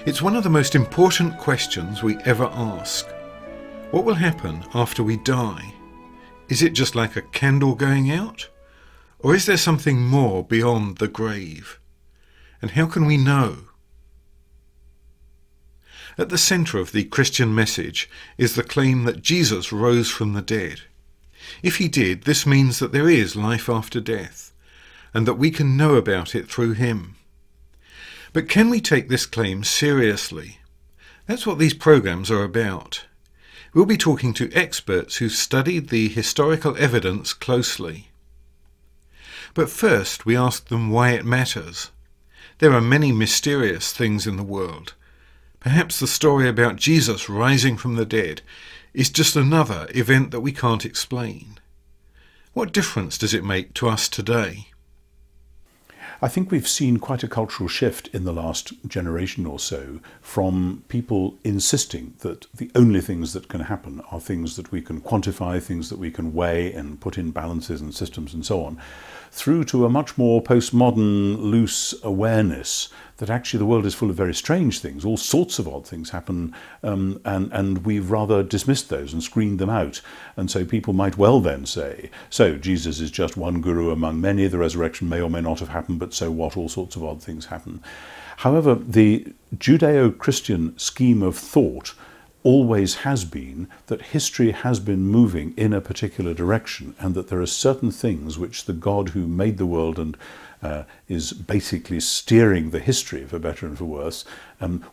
It's one of the most important questions we ever ask. What will happen after we die? Is it just like a candle going out? Or is there something more beyond the grave? And how can we know? At the centre of the Christian message is the claim that Jesus rose from the dead. If he did, this means that there is life after death, and that we can know about it through him. But can we take this claim seriously? That's what these programs are about. We'll be talking to experts who've studied the historical evidence closely. But first we ask them why it matters. There are many mysterious things in the world. Perhaps the story about Jesus rising from the dead is just another event that we can't explain. What difference does it make to us today? I think we've seen quite a cultural shift in the last generation or so from people insisting that the only things that can happen are things that we can quantify, things that we can weigh and put in balances and systems and so on, through to a much more postmodern, loose awareness that actually the world is full of very strange things. All sorts of odd things happen, and we've rather dismissed those and screened them out. And so people might well then say, so Jesus is just one guru among many, the resurrection may or may not have happened, but so what, all sorts of odd things happen. However, the Judeo-Christian scheme of thought always has been that history has been moving in a particular direction, and that there are certain things which the God who made the world and is basically steering the history, for better and for worse,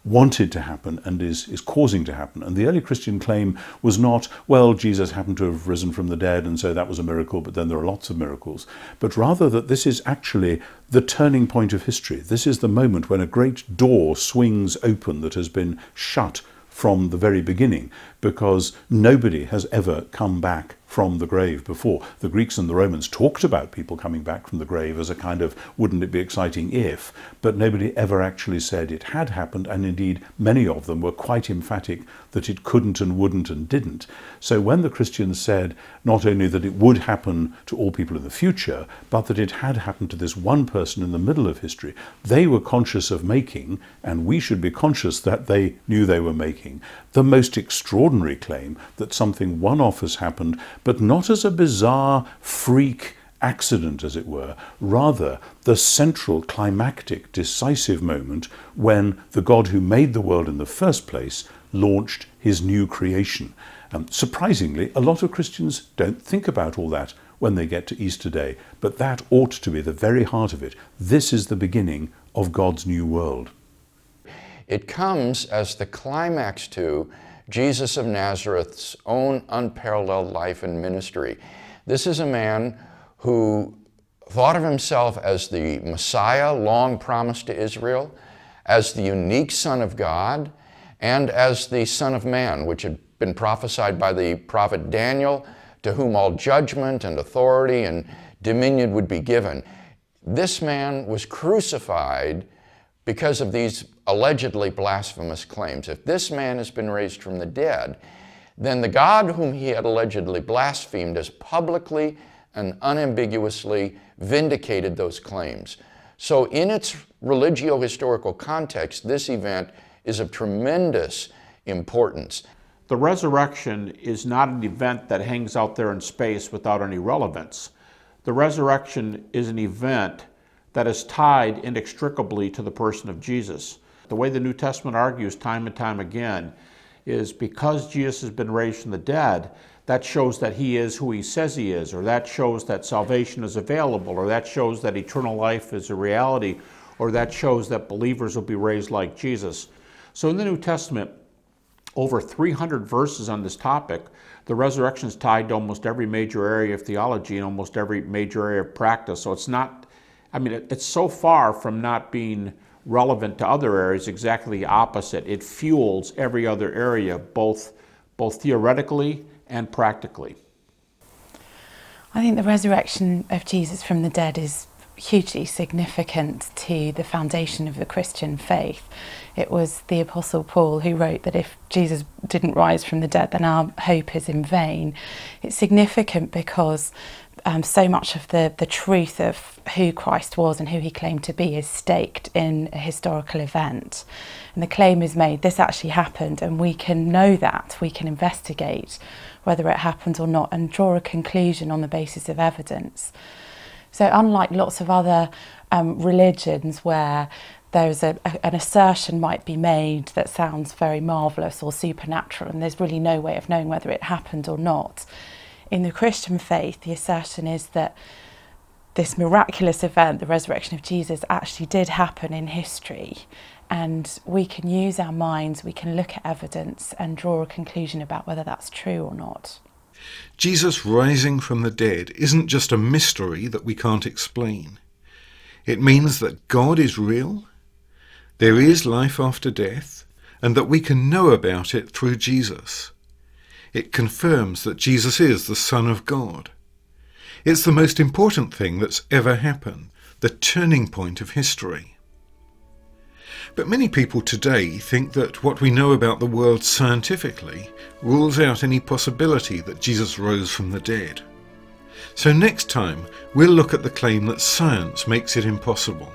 wanted to happen and is causing to happen. And the early Christian claim was not, well, Jesus happened to have risen from the dead and so that was a miracle, but then there are lots of miracles, but rather that this is actually the turning point of history. This is the moment when a great door swings open that has been shut from the very beginning, because nobody has ever come back from the grave before. The Greeks and the Romans talked about people coming back from the grave as a kind of, wouldn't it be exciting if, but nobody ever actually said it had happened, and indeed many of them were quite emphatic that it couldn't and wouldn't and didn't. So when the Christians said not only that it would happen to all people in the future, but that it had happened to this one person in the middle of history, they were conscious of making, and we should be conscious that they knew they were making, the most extraordinary claim that something one-off has happened, but not as a bizarre freak accident, as it were, rather the central climactic decisive moment when the God who made the world in the first place launched his new creation. Surprisingly, a lot of Christians don't think about all that when they get to Easter Day, but that ought to be the very heart of it. This is the beginning of God's new world. It comes as the climax to Jesus of Nazareth's own unparalleled life and ministry. This is a man who thought of himself as the Messiah long promised to Israel, as the unique Son of God, and as the Son of Man, which had been prophesied by the prophet Daniel, to whom all judgment and authority and dominion would be given. This man was crucified because of these allegedly blasphemous claims. If this man has been raised from the dead, then the God whom he had allegedly blasphemed has publicly and unambiguously vindicated those claims. So in its religio-historical context, this event is of tremendous importance. The resurrection is not an event that hangs out there in space without any relevance. The resurrection is an event that is tied inextricably to the person of Jesus. The way the New Testament argues time and time again is because Jesus has been raised from the dead, that shows that he is who he says he is, or that shows that salvation is available, or that shows that eternal life is a reality, or that shows that believers will be raised like Jesus. So in the New Testament, over 300 verses on this topic. The resurrection is tied to almost every major area of theology and almost every major area of practice. So it's not, I mean, it's so far from not being relevant to other areas, exactly the opposite. It fuels every other area, both theoretically and practically. I think the resurrection of Jesus from the dead is hugely significant to the foundation of the Christian faith. It was the Apostle Paul who wrote that if Jesus didn't rise from the dead, then our hope is in vain. It's significant because so much of the truth of who Christ was and who he claimed to be is staked in a historical event. And the claim is made, this actually happened, and we can know that, we can investigate whether it happened or not and draw a conclusion on the basis of evidence. So unlike lots of other religions where there's an assertion might be made that sounds very marvellous or supernatural and there's really no way of knowing whether it happened or not, in the Christian faith, the assertion is that this miraculous event, the resurrection of Jesus, actually did happen in history, and we can use our minds, we can look at evidence and draw a conclusion about whether that's true or not. Jesus rising from the dead isn't just a mystery that we can't explain. It means that God is real, there is life after death, and that we can know about it through Jesus. It confirms that Jesus is the Son of God. It's the most important thing that's ever happened, the turning point of history. But many people today think that what we know about the world scientifically rules out any possibility that Jesus rose from the dead. So next time, we'll look at the claim that science makes it impossible.